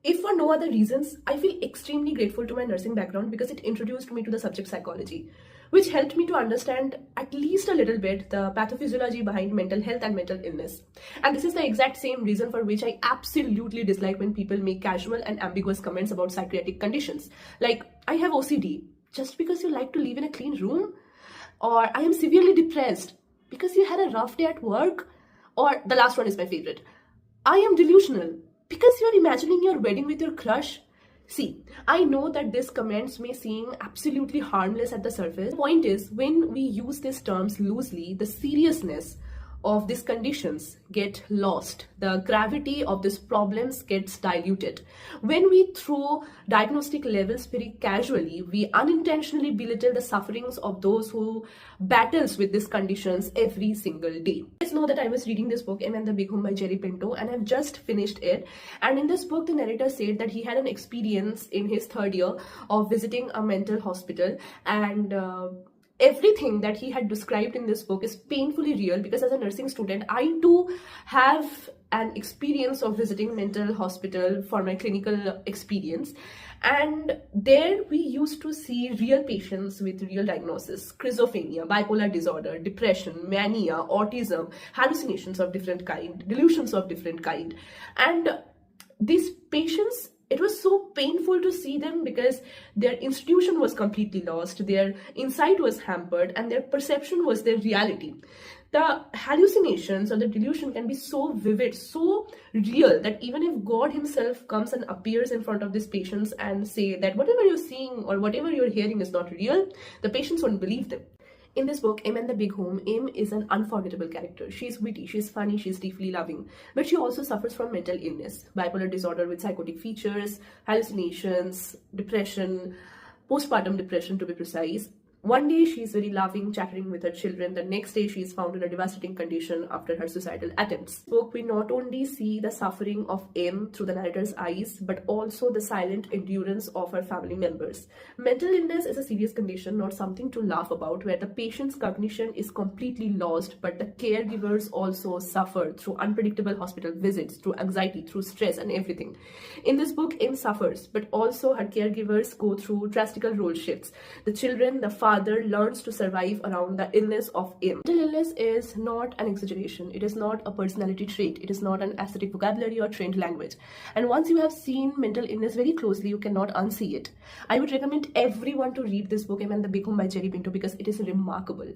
If for no other reasons, I feel extremely grateful to my nursing background because it introduced me to the subject psychology, which helped me to understand at least a little bit the pathophysiology behind mental health and mental illness. And this is the exact same reason for which I absolutely dislike when people make casual and ambiguous comments about psychiatric conditions. Like, I have OCD, just because you like to live in a clean room? Or I am severely depressed because you had a rough day at work? Or the last one is my favorite. I am delusional because you're imagining your wedding with your crush. See, I know that these comments may seem absolutely harmless at the surface. The point is, when we use these terms loosely, the seriousness of these conditions get lost. The gravity of these problems gets diluted. When we throw diagnostic levels very casually, we unintentionally belittle the sufferings of those who battles with these conditions every single day. Let's know that I was reading this book, and the Big Hoom by Jerry Pinto, and I've just finished it. And in this book, the narrator said that he had an experience in his third year of visiting a mental hospital, and everything that he had described in this book is painfully real, because as a nursing student, I too have an experience of visiting mental hospital for my clinical experience. And there we used to see real patients with real diagnosis: schizophrenia, bipolar disorder, depression, mania, autism, hallucinations of different kind, delusions of different kind. And these patients, it was so painful to see them because their institution was completely lost, their insight was hampered, and their perception was their reality. The hallucinations or the delusion can be so vivid, so real, that even if God himself comes and appears in front of these patients and say that whatever you're seeing or whatever you're hearing is not real, the patients won't believe them. In this book, Em and the Big Hoom, Em is an unforgettable character. She's witty, she's funny, she's deeply loving. But she also suffers from mental illness, bipolar disorder with psychotic features, hallucinations, depression, postpartum depression to be precise. One day she is very loving, chattering with her children. The next day she is found in a devastating condition after her suicidal attempts. In the book, we not only see the suffering of Em through the narrator's eyes, but also the silent endurance of her family members. Mental illness is a serious condition, not something to laugh about, where the patient's cognition is completely lost, but the caregivers also suffer through unpredictable hospital visits, through anxiety, through stress, and everything. In this book, Em suffers, but also her caregivers go through drastic role shifts. The children, the father learns to survive around the illness of Em. Mental illness is not an exaggeration. It is not a personality trait. It is not an aesthetic vocabulary or trained language. And once you have seen mental illness very closely, you cannot unsee it. I would recommend everyone to read this book, Em and the Big Hoom by Jerry Pinto, because it is remarkable.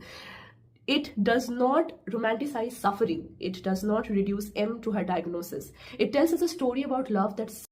It does not romanticize suffering. It does not reduce Em to her diagnosis. It tells us a story about love that's